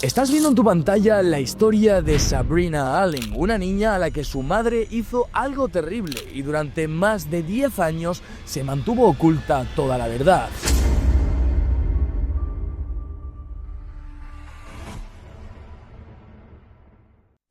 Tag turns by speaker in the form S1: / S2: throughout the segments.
S1: Estás viendo en tu pantalla la historia de Sabrina Allen, una niña a la que su madre hizo algo terrible y durante más de 10 años se mantuvo oculta toda la verdad.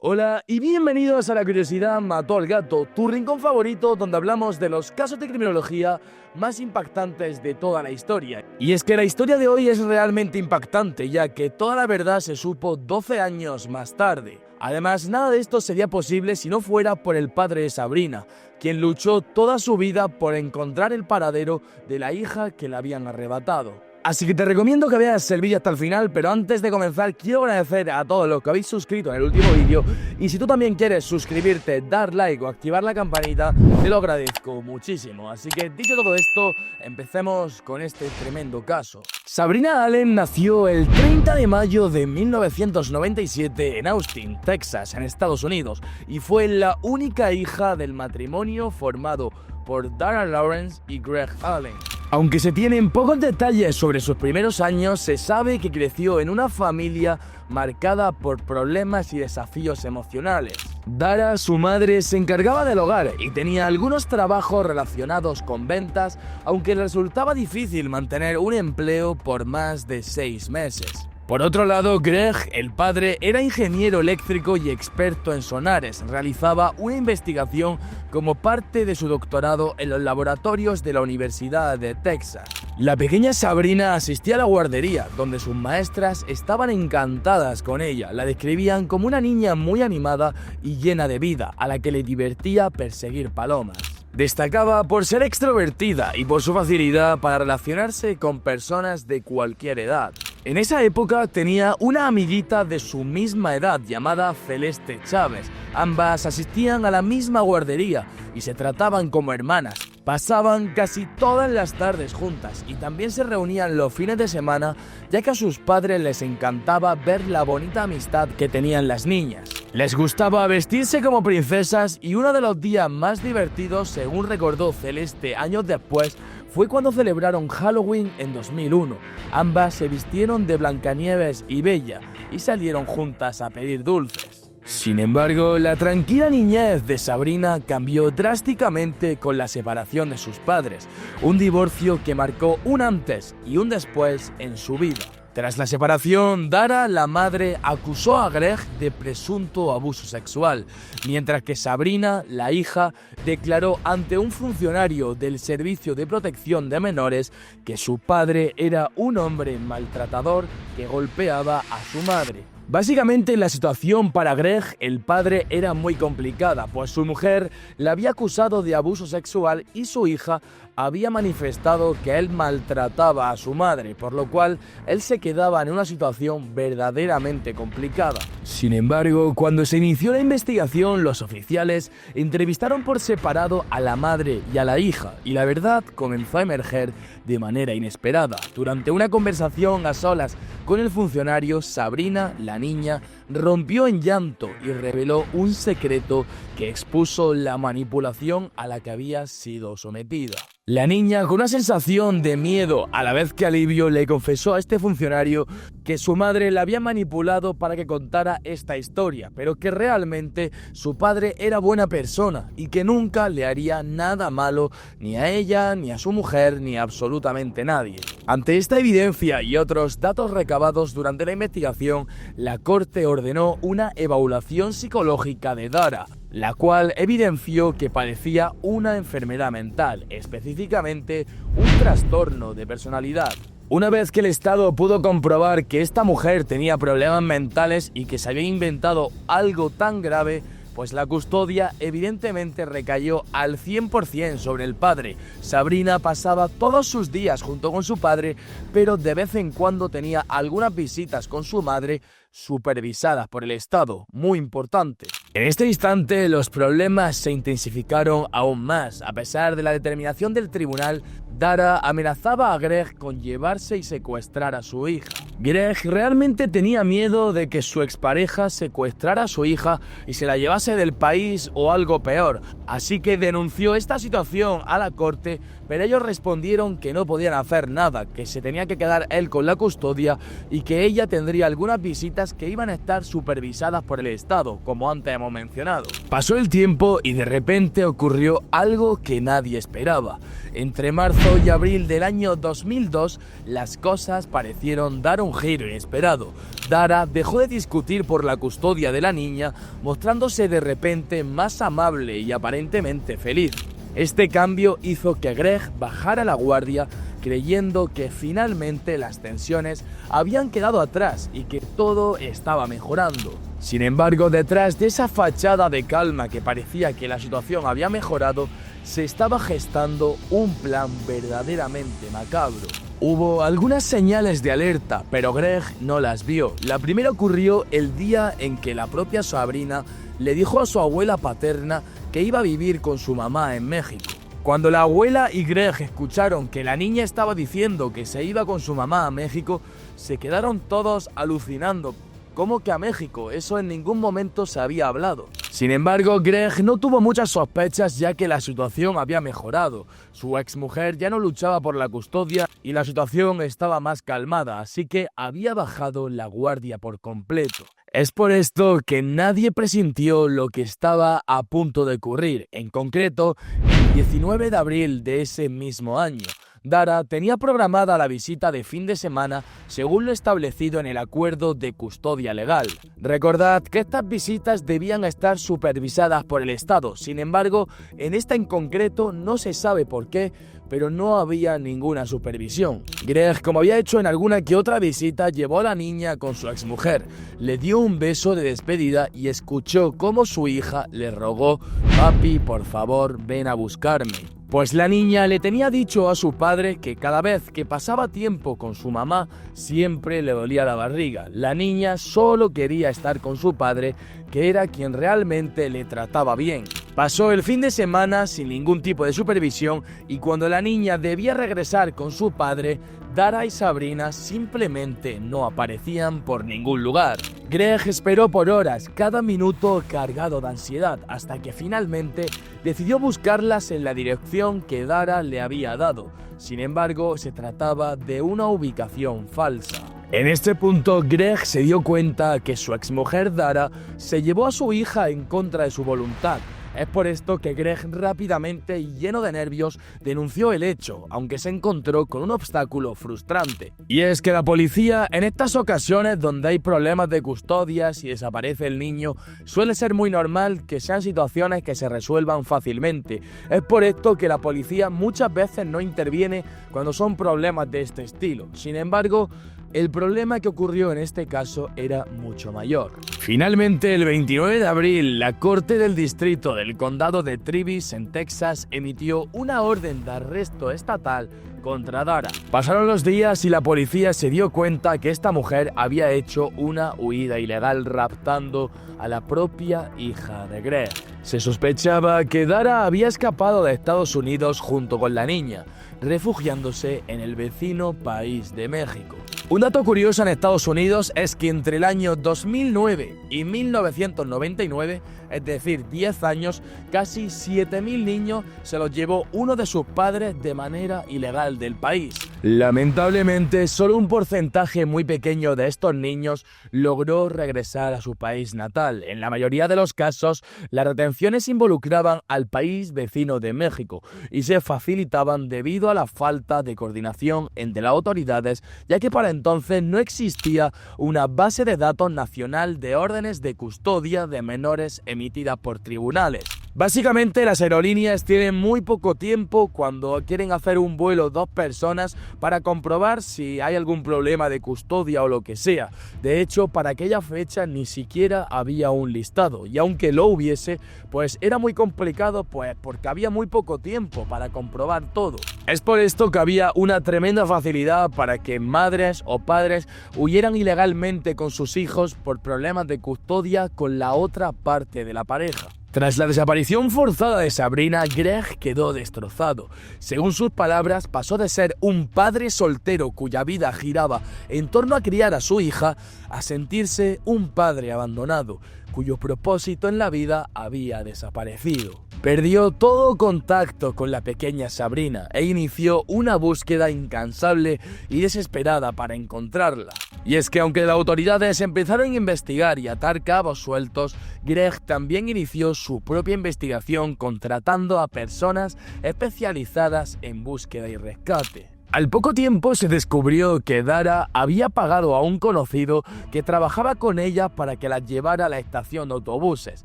S1: Hola y bienvenidos a La Curiosidad Mató al Gato, tu rincón favorito donde hablamos de los casos de criminología más impactantes de toda la historia. Y es que la historia de hoy es realmente impactante, ya que toda la verdad se supo 12 años más tarde. Además, nada de esto sería posible si no fuera por el padre de Sabrina, quien luchó toda su vida por encontrar el paradero de la hija que le habían arrebatado. Así que te recomiendo que veas el vídeo hasta el final, pero antes de comenzar quiero agradecer a todos los que habéis suscrito en el último vídeo, y si tú también quieres suscribirte, dar like o activar la campanita, te lo agradezco muchísimo. Así que dicho todo esto, empecemos con este tremendo caso. Sabrina Allen nació el 30 de mayo de 1997 en Austin, Texas, en Estados Unidos, y fue la única hija del matrimonio formado por Dara Lawrence y Greg Allen. Aunque se tienen pocos detalles sobre sus primeros años, se sabe que creció en una familia marcada por problemas y desafíos emocionales. Dara, su madre, se encargaba del hogar y tenía algunos trabajos relacionados con ventas, aunque le resultaba difícil mantener un empleo por más de 6 meses. Por otro lado, Greg, el padre, era ingeniero eléctrico y experto en sonares. Realizaba una investigación como parte de su doctorado en los laboratorios de la Universidad de Texas. La pequeña Sabrina asistía a la guardería, donde sus maestras estaban encantadas con ella. La describían como una niña muy animada y llena de vida, a la que le divertía perseguir palomas. Destacaba por ser extrovertida y por su facilidad para relacionarse con personas de cualquier edad. En esa época tenía una amiguita de su misma edad llamada Celeste Chávez. Ambas asistían a la misma guardería y se trataban como hermanas. Pasaban casi todas las tardes juntas y también se reunían los fines de semana, ya que a sus padres les encantaba ver la bonita amistad que tenían las niñas. Les gustaba vestirse como princesas y uno de los días más divertidos, según recordó Celeste años después, fue cuando celebraron Halloween en 2001. Ambas se vistieron de Blancanieves y Bella y salieron juntas a pedir dulces. Sin embargo, la tranquila niñez de Sabrina cambió drásticamente con la separación de sus padres, un divorcio que marcó un antes y un después en su vida. Tras la separación, Dara, la madre, acusó a Greg de presunto abuso sexual, mientras que Sabrina, la hija, declaró ante un funcionario del Servicio de Protección de Menores que su padre era un hombre maltratador que golpeaba a su madre. Básicamente, la situación para Greg, el padre, era muy complicada, pues su mujer le había acusado de abuso sexual y su hija había manifestado que él maltrataba a su madre, por lo cual él se quedaba en una situación verdaderamente complicada. Sin embargo, cuando se inició la investigación, los oficiales entrevistaron por separado a la madre y a la hija, y la verdad comenzó a emerger de manera inesperada. Durante una conversación a solas con el funcionario, Sabrina, la niña, rompió en llanto y reveló un secreto que expuso la manipulación a la que había sido sometida. La niña, con una sensación de miedo a la vez que alivio, le confesó a este funcionario que su madre la había manipulado para que contara esta historia, pero que realmente su padre era buena persona y que nunca le haría nada malo ni a ella, ni a su mujer, ni a absolutamente nadie. Ante esta evidencia y otros datos recabados durante la investigación, la corte ordenó una evaluación psicológica de Dara, la cual evidenció que padecía una enfermedad mental, específicamente un trastorno de personalidad. Una vez que el Estado pudo comprobar que esta mujer tenía problemas mentales y que se había inventado algo tan grave, pues la custodia evidentemente recayó al 100% sobre el padre. Sabrina pasaba todos sus días junto con su padre, pero de vez en cuando tenía algunas visitas con su madre supervisadas por el Estado, muy importante. En este instante los problemas se intensificaron aún más. A pesar de la determinación del tribunal, Dara amenazaba a Greg con llevarse y secuestrar a su hija. Greg realmente tenía miedo de que su expareja secuestrara a su hija y se la llevase del país o algo peor, así que denunció esta situación a la corte, pero ellos respondieron que no podían hacer nada, que se tenía que quedar él con la custodia y que ella tendría algunas visitas que iban a estar supervisadas por el Estado, como antes hemos mencionado. Pasó el tiempo y de repente ocurrió algo que nadie esperaba. Entre marzo y abril del año 2002, las cosas parecieron dar un giro inesperado. Dara dejó de discutir por la custodia de la niña, mostrándose de repente más amable y aparentemente feliz. Este cambio hizo que Greg bajara la guardia, creyendo que finalmente las tensiones habían quedado atrás y que todo estaba mejorando. Sin embargo, detrás de esa fachada de calma que parecía que la situación había mejorado, se estaba gestando un plan verdaderamente macabro. Hubo algunas señales de alerta, pero Greg no las vio. La primera ocurrió el día en que la propia Sabrina le dijo a su abuela paterna que iba a vivir con su mamá en México. Cuando la abuela y Greg escucharon que la niña estaba diciendo que se iba con su mamá a México, se quedaron todos alucinando. ¿Cómo que a México? Eso en ningún momento se había hablado. Sin embargo, Greg no tuvo muchas sospechas, ya que la situación había mejorado. Su exmujer ya no luchaba por la custodia y la situación estaba más calmada, así que había bajado la guardia por completo. Es por esto que nadie presintió lo que estaba a punto de ocurrir. En concreto, el 19 de abril de ese mismo año, Dara tenía programada la visita de fin de semana según lo establecido en el acuerdo de custodia legal. Recordad que estas visitas debían estar supervisadas por el Estado, sin embargo, en esta en concreto no se sabe por qué, pero no había ninguna supervisión. Greg, como había hecho en alguna que otra visita, llevó a la niña con su exmujer, le dio un beso de despedida y escuchó cómo su hija le rogó: «Papi, por favor, ven a buscarme». Pues la niña le tenía dicho a su padre que cada vez que pasaba tiempo con su mamá siempre le dolía la barriga. La niña solo quería estar con su padre, que era quien realmente le trataba bien. Pasó el fin de semana sin ningún tipo de supervisión y cuando la niña debía regresar con su padre, Dara y Sabrina simplemente no aparecían por ningún lugar. Greg esperó por horas, cada minuto cargado de ansiedad, hasta que finalmente decidió buscarlas en la dirección que Dara le había dado. Sin embargo, se trataba de una ubicación falsa. En este punto, Greg se dio cuenta que su exmujer Dara se llevó a su hija en contra de su voluntad. Es por esto que Greg rápidamente y lleno de nervios denunció el hecho, aunque se encontró con un obstáculo frustrante. Y es que la policía, en estas ocasiones donde hay problemas de custodia, si desaparece el niño, suele ser muy normal que sean situaciones que se resuelvan fácilmente. Es por esto que la policía muchas veces no interviene cuando son problemas de este estilo. Sin embargo, el problema que ocurrió en este caso era mucho mayor. Finalmente, el 29 de abril, la Corte del Distrito del Condado de Travis, en Texas, emitió una orden de arresto estatal contra Dara. Pasaron los días y la policía se dio cuenta que esta mujer había hecho una huida ilegal raptando a la propia hija de Greg. Se sospechaba que Dara había escapado de Estados Unidos junto con la niña, refugiándose en el vecino país de México. Un dato curioso en Estados Unidos es que entre el año 2009 y 1999, es decir, 10 años, casi 7.000 niños se los llevó uno de sus padres de manera ilegal del país. Lamentablemente, solo un porcentaje muy pequeño de estos niños logró regresar a su país natal. En la mayoría de los casos, las retenciones involucraban al país vecino de México y se facilitaban debido a la falta de coordinación entre las autoridades, ya que para entonces no existía una base de datos nacional de órdenes de custodia de menores emitida por tribunales. Básicamente, las aerolíneas tienen muy poco tiempo cuando quieren hacer un vuelo 2 personas para comprobar si hay algún problema de custodia o lo que sea. De hecho, para aquella fecha ni siquiera había un listado, y aunque lo hubiese, pues era muy complicado, pues porque había muy poco tiempo para comprobar todo. Es por esto que había una tremenda facilidad para que madres o padres huyeran ilegalmente con sus hijos por problemas de custodia con la otra parte de la pareja. Tras la desaparición forzada de Sabrina, Greg quedó destrozado. Según sus palabras, pasó de ser un padre soltero cuya vida giraba en torno a criar a su hija, a sentirse un padre abandonado, cuyo propósito en la vida había desaparecido. Perdió todo contacto con la pequeña Sabrina e inició una búsqueda incansable y desesperada para encontrarla. Y es que aunque las autoridades empezaron a investigar y atar cabos sueltos, Greg también inició su propia investigación contratando a personas especializadas en búsqueda y rescate. Al poco tiempo se descubrió que Dara había pagado a un conocido que trabajaba con ella para que la llevara a la estación de autobuses.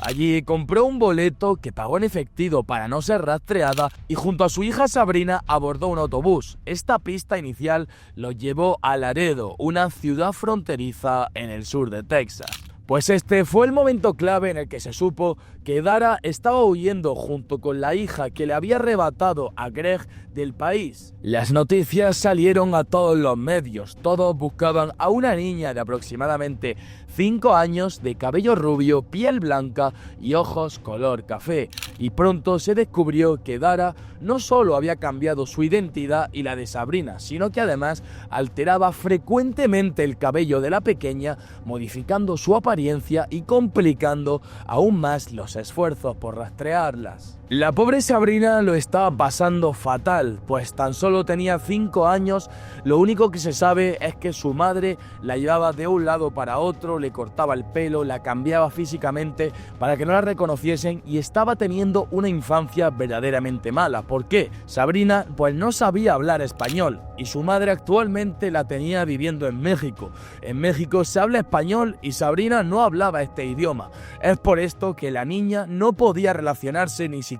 S1: Allí compró un boleto que pagó en efectivo para no ser rastreada y junto a su hija Sabrina abordó un autobús. Esta pista inicial lo llevó a Laredo, una ciudad fronteriza en el sur de Texas. Pues este fue el momento clave en el que se supo que Dara estaba huyendo junto con la hija que le había arrebatado a Greg del país. Las noticias salieron a todos los medios, todos buscaban a una niña de aproximadamente 5 años, de cabello rubio, piel blanca y ojos color café. Y pronto se descubrió que Dara no solo había cambiado su identidad y la de Sabrina, sino que además alteraba frecuentemente el cabello de la pequeña, modificando su apariencia y complicando aún más los esfuerzos por rastrearlas. La pobre Sabrina lo estaba pasando fatal, pues tan solo tenía 5 años, lo único que se sabe es que su madre la llevaba de un lado para otro, le cortaba el pelo, la cambiaba físicamente para que no la reconociesen y estaba teniendo una infancia verdaderamente mala. ¿Por qué? Sabrina pues no sabía hablar español y su madre actualmente la tenía viviendo en México. En México se habla español y Sabrina no hablaba este idioma. Es por esto que la niña no podía relacionarse ni siquiera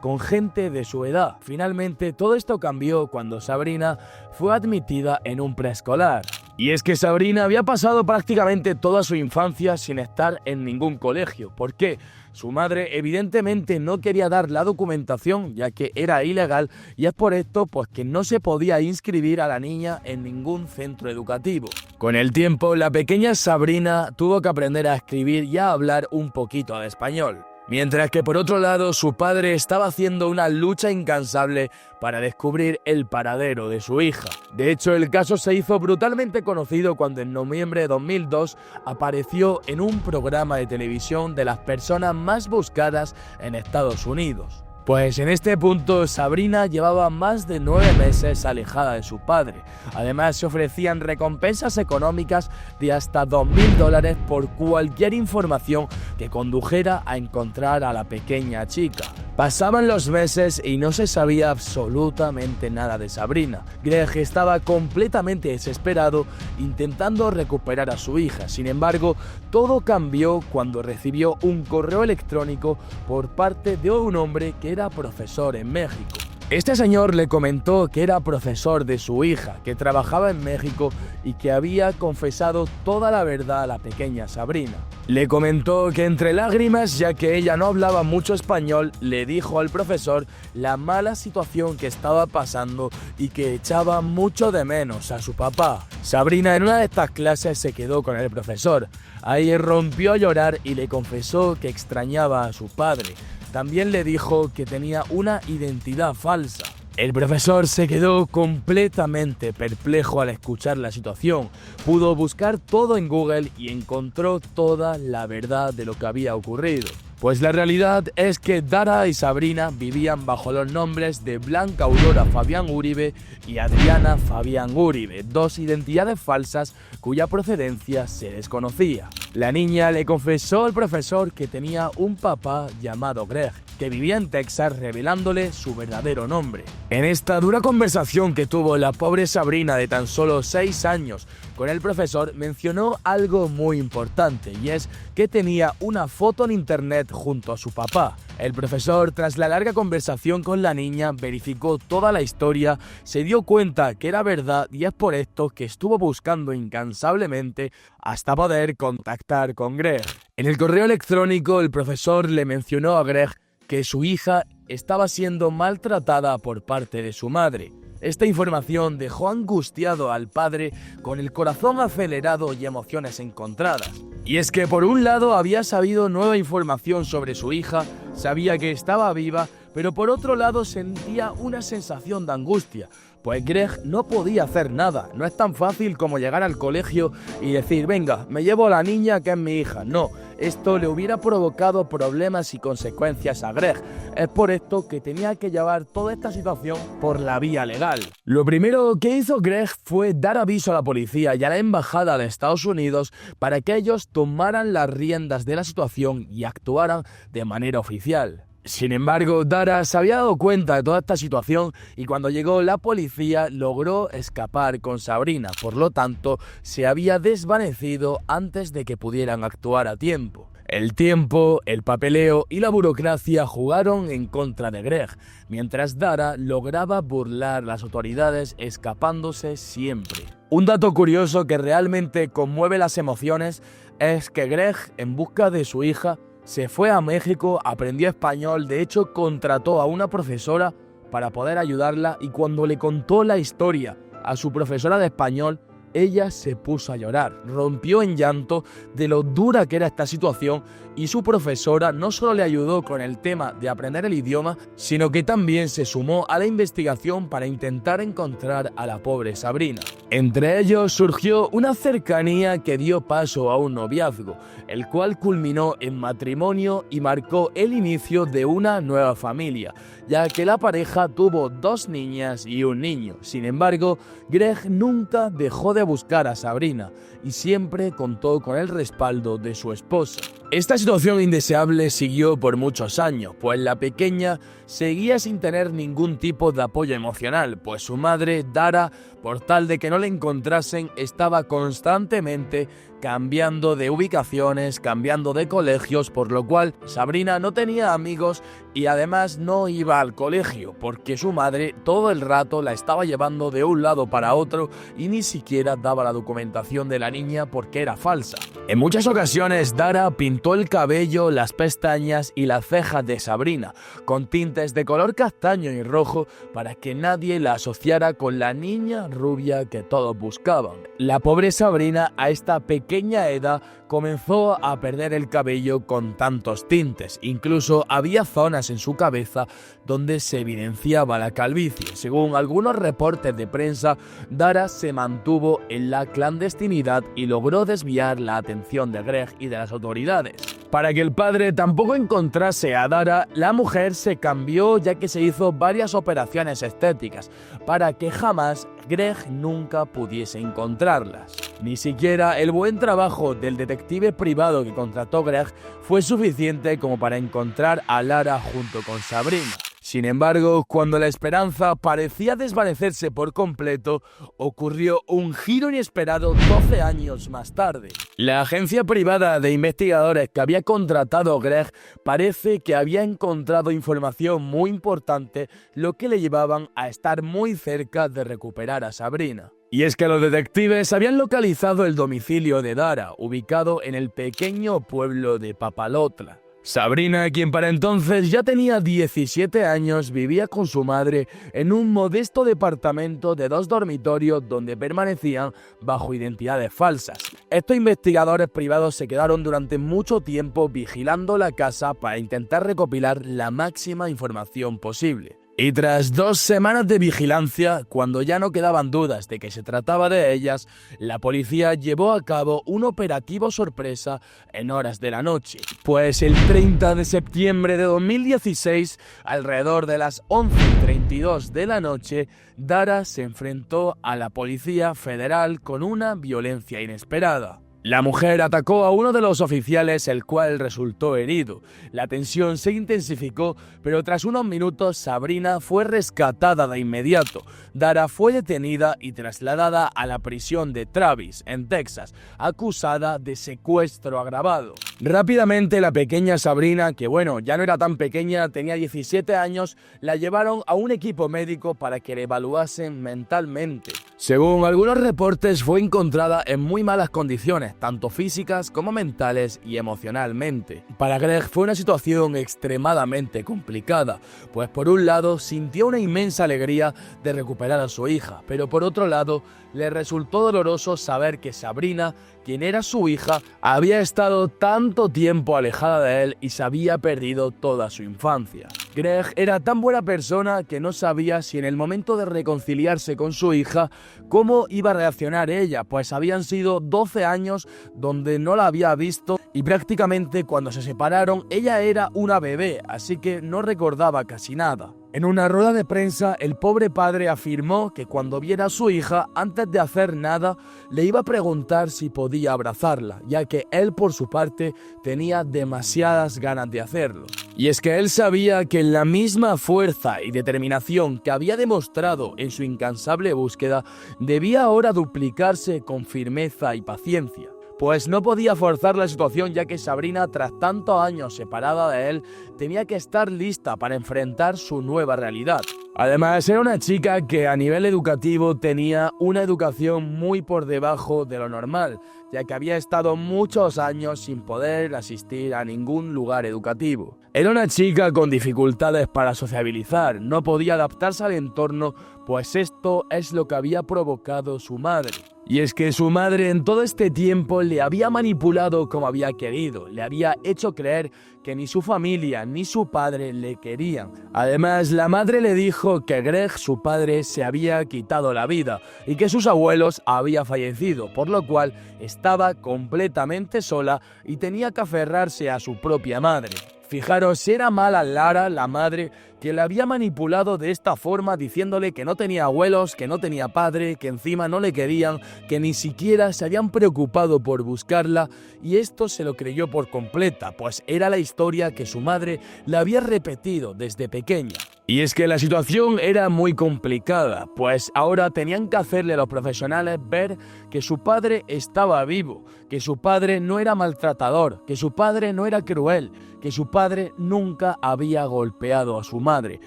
S1: con gente de su edad. Finalmente todo esto cambió cuando Sabrina fue admitida en un preescolar. Y es que Sabrina había pasado prácticamente toda su infancia sin estar en ningún colegio. ¿Por qué? Su madre evidentemente no quería dar la documentación ya que era ilegal y es por esto pues que no se podía inscribir a la niña en ningún centro educativo. Con el tiempo la pequeña Sabrina tuvo que aprender a escribir y a hablar un poquito de español. Mientras que por otro lado su padre estaba haciendo una lucha incansable para descubrir el paradero de su hija. De hecho, el caso se hizo brutalmente conocido cuando en noviembre de 2002 apareció en un programa de televisión de las personas más buscadas en Estados Unidos. Pues en este punto Sabrina llevaba más de 9 meses alejada de su padre. Además se ofrecían recompensas económicas de hasta $2.000 por cualquier información que condujera a encontrar a la pequeña chica. Pasaban los meses y no se sabía absolutamente nada de Sabrina. Greg estaba completamente desesperado intentando recuperar a su hija. Sin embargo, todo cambió cuando recibió un correo electrónico por parte de un hombre que era profesor en México. Este señor le comentó que era profesor de su hija, que trabajaba en México y que había confesado toda la verdad a la pequeña Sabrina. Le comentó que entre lágrimas, ya que ella no hablaba mucho español, le dijo al profesor la mala situación que estaba pasando y que echaba mucho de menos a su papá. Sabrina en una de estas clases se quedó con el profesor. Ahí rompió a llorar y le confesó que extrañaba a su padre. También le dijo que tenía una identidad falsa. El profesor se quedó completamente perplejo al escuchar la situación. Pudo buscar todo en Google y encontró toda la verdad de lo que había ocurrido. Pues la realidad es que Dara y Sabrina vivían bajo los nombres de Blanca Aurora Fabián Uribe y Adriana Fabián Uribe, dos identidades falsas cuya procedencia se desconocía. La niña le confesó al profesor que tenía un papá llamado Greg, que vivía en Texas, revelándole su verdadero nombre. En esta dura conversación que tuvo la pobre Sabrina de tan solo 6 años con el profesor, mencionó algo muy importante, y es que tenía una foto en internet junto a su papá. El profesor, tras la larga conversación con la niña, verificó toda la historia, se dio cuenta que era verdad y es por esto que estuvo buscando incansablemente hasta poder contactar con Greg. En el correo electrónico, el profesor le mencionó a Greg que su hija estaba siendo maltratada por parte de su madre. Esta información dejó angustiado al padre, con el corazón acelerado y emociones encontradas. Y es que por un lado había sabido nueva información sobre su hija, sabía que estaba viva, pero por otro lado sentía una sensación de angustia, pues Greg no podía hacer nada. No es tan fácil como llegar al colegio y decir, venga, me llevo a la niña que es mi hija. No, esto le hubiera provocado problemas y consecuencias a Greg. Es por esto que tenía que llevar toda esta situación por la vía legal. Lo primero que hizo Greg fue dar aviso a la policía y a la embajada de Estados Unidos para que ellos tomaran las riendas de la situación y actuaran de manera oficial. Sin embargo, Dara se había dado cuenta de toda esta situación y cuando llegó la policía logró escapar con Sabrina, por lo tanto se había desvanecido antes de que pudieran actuar a tiempo. El tiempo, el papeleo y la burocracia jugaron en contra de Greg, mientras Dara lograba burlar a las autoridades escapándose siempre. Un dato curioso que realmente conmueve las emociones es que Greg, en busca de su hija, se fue a México, aprendió español, de hecho contrató a una profesora para poder ayudarla y cuando le contó la historia a su profesora de español, ella se puso a llorar, rompió en llanto de lo dura que era esta situación y su profesora no solo le ayudó con el tema de aprender el idioma, sino que también se sumó a la investigación para intentar encontrar a la pobre Sabrina. Entre ellos surgió una cercanía que dio paso a un noviazgo, el cual culminó en matrimonio y marcó el inicio de una nueva familia, ya que la pareja tuvo 2 niñas y un niño. Sin embargo, Greg nunca dejó de buscar a Sabrina y siempre contó con el respaldo de su esposa. Esta situación indeseable siguió por muchos años, pues la pequeña seguía sin tener ningún tipo de apoyo emocional, pues su madre, Dara, por tal de que no le encontrasen, estaba constantemente cambiando de ubicaciones, cambiando de colegios, por lo cual Sabrina no tenía amigos y además no iba al colegio, porque su madre todo el rato la estaba llevando de un lado para otro y ni siquiera daba la documentación de la niña porque era falsa. En muchas ocasiones Dara pintó el cabello, las pestañas y las cejas de Sabrina con tintes de color castaño y rojo para que nadie la asociara con la niña rubia que todos buscaban. La pobre Sabrina a esta pequeña edad comenzó a perder el cabello con tantos tintes, incluso había zonas en su cabeza donde se evidenciaba la calvicie. Según algunos reportes de prensa, Dara se mantuvo en la clandestinidad y logró desviar la atención de Greg y de las autoridades. Para que el padre tampoco encontrase a Dara, la mujer se cambió ya que se hizo varias operaciones estéticas para que jamás Greg nunca pudiese encontrarlas. Ni siquiera el buen trabajo del detective privado que contrató Greg fue suficiente como para encontrar a Lara junto con Sabrina. Sin embargo, cuando la esperanza parecía desvanecerse por completo, ocurrió un giro inesperado 12 años más tarde. La agencia privada de investigadores que había contratado Greg parece que había encontrado información muy importante, lo que le llevaban a estar muy cerca de recuperar a Sabrina. Y es que los detectives habían localizado el domicilio de Dara, ubicado en el pequeño pueblo de Papalotla. Sabrina, quien para entonces ya tenía 17 años, vivía con su madre en un modesto departamento de 2 dormitorios donde permanecían bajo identidades falsas. Estos investigadores privados se quedaron durante mucho tiempo vigilando la casa para intentar recopilar la máxima información posible. Y tras 2 semanas de vigilancia, cuando ya no quedaban dudas de que se trataba de ellas, la policía llevó a cabo un operativo sorpresa en horas de la noche. Pues el 30 de septiembre de 2016, alrededor de las 11:32 de la noche, Dara se enfrentó a la Policía Federal con una violencia inesperada. La mujer atacó a uno de los oficiales, el cual resultó herido. La tensión se intensificó, pero tras unos minutos Sabrina fue rescatada de inmediato. Dara fue detenida y trasladada a la prisión de Travis, en Texas, acusada de secuestro agravado. Rápidamente la pequeña Sabrina, que ya no era tan pequeña, tenía 17 años, la llevaron a un equipo médico para que la evaluasen mentalmente. Según algunos reportes, fue encontrada en muy malas condiciones, lesiones, tanto físicas como mentales y emocionalmente. Para Greg fue una situación extremadamente complicada, pues por un lado sintió una inmensa alegría de recuperar a su hija, pero por otro lado le resultó doloroso saber que Sabrina, quien era su hija, había estado tanto tiempo alejada de él y se había perdido toda su infancia. Greg era tan buena persona que no sabía si en el momento de reconciliarse con su hija, cómo iba a reaccionar ella, pues habían sido 12 años donde no la había visto y prácticamente cuando se separaron ella era una bebé, así que no recordaba casi nada. En una rueda de prensa, el pobre padre afirmó que cuando viera a su hija, antes de hacer nada, le iba a preguntar si podía abrazarla, ya que él por su parte tenía demasiadas ganas de hacerlo. Y es que él sabía que la misma fuerza y determinación que había demostrado en su incansable búsqueda debía ahora duplicarse con firmeza y paciencia. Pues no podía forzar la situación, ya que Sabrina, tras tantos años separada de él, tenía que estar lista para enfrentar su nueva realidad. Además, era una chica que a nivel educativo tenía una educación muy por debajo de lo normal, ya que había estado muchos años sin poder asistir a ningún lugar educativo. Era una chica con dificultades para sociabilizar, no podía adaptarse al entorno, pues esto es lo que había provocado su madre. Y es que su madre en todo este tiempo le había manipulado como había querido, le había hecho creer que ni su familia ni su padre le querían. Además, la madre le dijo que Greg, su padre, se había quitado la vida y que sus abuelos habían fallecido, por lo cual estaba completamente sola y tenía que aferrarse a su propia madre. Fijaros, era mala Lara, la madre, que le había manipulado de esta forma diciéndole que no tenía abuelos, que no tenía padre, que encima no le querían, que ni siquiera se habían preocupado por buscarla, y esto se lo creyó por completa, pues era la historia que su madre le había repetido desde pequeña. Y es que la situación era muy complicada, pues ahora tenían que hacerle a los profesionales ver que su padre estaba vivo, que su padre no era maltratador, que su padre no era cruel, que su padre nunca había golpeado a su madre,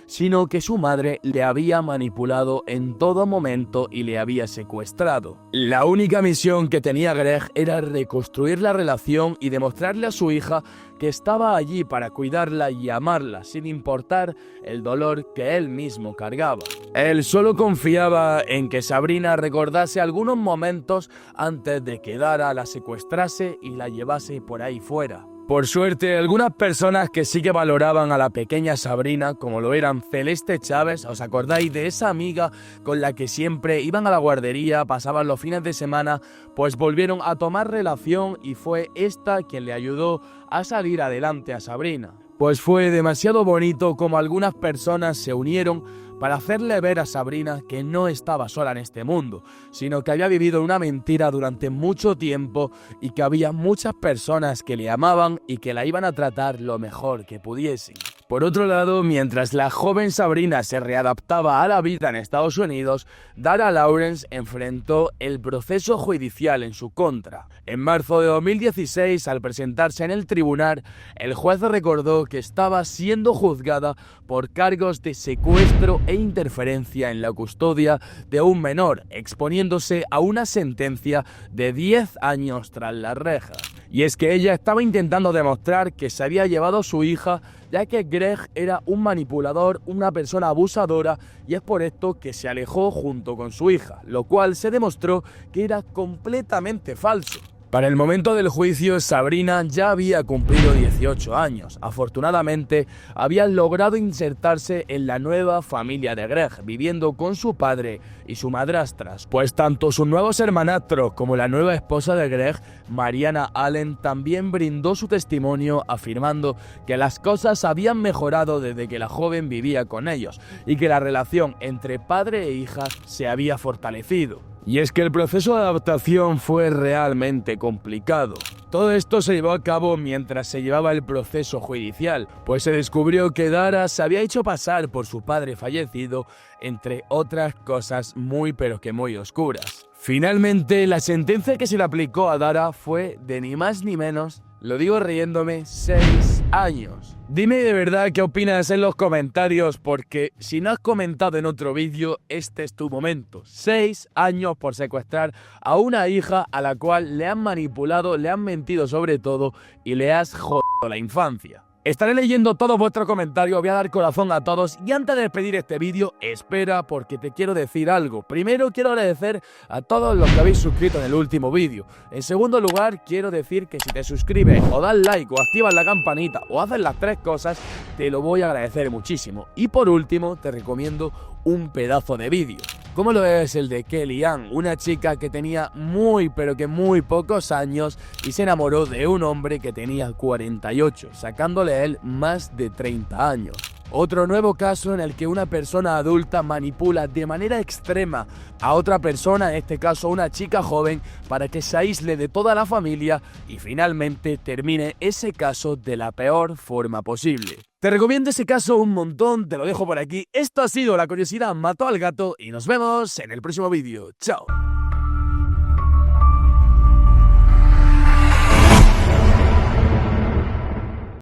S1: sino que su madre le había manipulado en todo momento y le había secuestrado. La única misión que tenía Greg era reconstruir la relación y demostrarle a su hija que estaba allí para cuidarla y amarla, sin importar el dolor que él mismo cargaba. Él solo confiaba en que Sabrina recordase algunos momentos antes de que Dara la secuestrase y la llevase por ahí fuera. Por suerte, algunas personas que sí que valoraban a la pequeña Sabrina, como lo eran Celeste Chávez, ¿os acordáis de esa amiga con la que siempre iban a la guardería, pasaban los fines de semana? Pues volvieron a tomar relación y fue esta quien le ayudó a salir adelante a Sabrina. Pues fue demasiado bonito como algunas personas se unieron para hacerle ver a Sabrina que no estaba sola en este mundo, sino que había vivido una mentira durante mucho tiempo y que había muchas personas que le amaban y que la iban a tratar lo mejor que pudiesen. Por otro lado, mientras la joven Sabrina se readaptaba a la vida en Estados Unidos, Dara Lawrence enfrentó el proceso judicial en su contra. En marzo de 2016, al presentarse en el tribunal, el juez recordó que estaba siendo juzgada por cargos de secuestro e interferencia en la custodia de un menor, exponiéndose a una sentencia de 10 años tras las rejas. Y es que ella estaba intentando demostrar que se había llevado a su hija, ya que Greg era un manipulador, una persona abusadora, y es por esto que se alejó junto con su hija, lo cual se demostró que era completamente falso. Para el momento del juicio, Sabrina ya había cumplido 18 años. Afortunadamente, había logrado insertarse en la nueva familia de Greg, viviendo con su padre y su madrastra, pues tanto sus nuevos hermanastros como la nueva esposa de Greg, Mariana Allen, también brindó su testimonio afirmando que las cosas habían mejorado desde que la joven vivía con ellos y que la relación entre padre e hija se había fortalecido. Y es que el proceso de adaptación fue realmente complicado. Todo esto se llevó a cabo mientras se llevaba el proceso judicial, pues se descubrió que Dara se había hecho pasar por su padre fallecido, entre otras cosas muy pero que muy oscuras. Finalmente, la sentencia que se le aplicó a Dara fue de ni más ni menos, lo digo riéndome, 6 años. Dime de verdad qué opinas en los comentarios, porque si no has comentado en otro vídeo, este es tu momento. 6 años por secuestrar a una hija a la cual le han manipulado, le han mentido sobre todo y le has jodido la infancia. Estaré leyendo todos vuestros comentarios, voy a dar corazón a todos y antes de despedir este vídeo, espera porque te quiero decir algo. Primero quiero agradecer a todos los que habéis suscrito en el último vídeo. En segundo lugar, quiero decir que si te suscribes o das like o activas la campanita o haces las 3 cosas, te lo voy a agradecer muchísimo. Y por último, te recomiendo un pedazo de vídeo, como lo es el de Kellyanne, una chica que tenía muy pero que muy pocos años y se enamoró de un hombre que tenía 48, sacándole a él más de 30 años. Otro nuevo caso en el que una persona adulta manipula de manera extrema a otra persona, en este caso una chica joven, para que se aísle de toda la familia y finalmente termine ese caso de la peor forma posible. Te recomiendo ese caso un montón, te lo dejo por aquí. Esto ha sido La Curiosidad Mató al Gato y nos vemos en el próximo vídeo. ¡Chao!